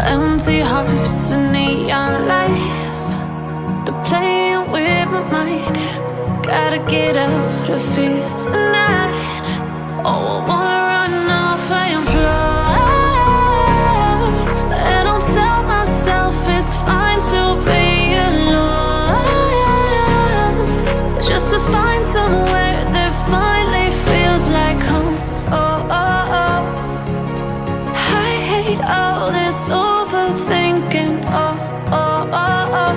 Empty hearts and neon lights, they're playing with my mind. Gotta get out of here tonight. Oh, I wanna run off and fly, and I'll tell myself it's fine to be alone, just to find somewhere that finally feels like home. Oh, oh, oh. I hate all this overthinking. Oh, oh, oh, oh.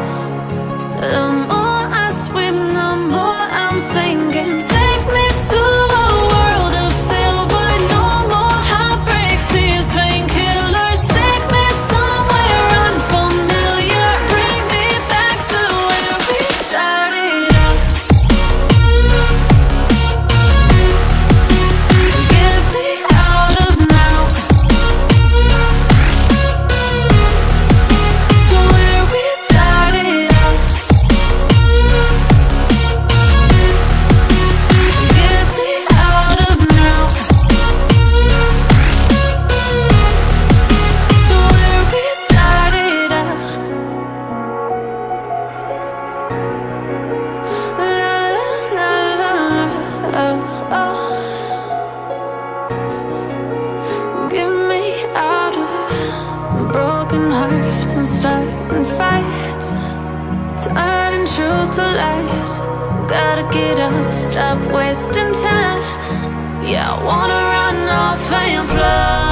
The more I swim, the more I'm sinking. Take me to a world of silver. No more heartbreaks, tears, painkillers. Take me somewhere unfamiliar. Bring me back to where we started out. Get me out of now, to where we started out. Get me out of now, to where we started out. La la la la la, oh, oh. Get me out of broken hearts and starting fights, turning truth to lies. Gotta get up, stop wasting time. Yeah, I wanna run off and fly.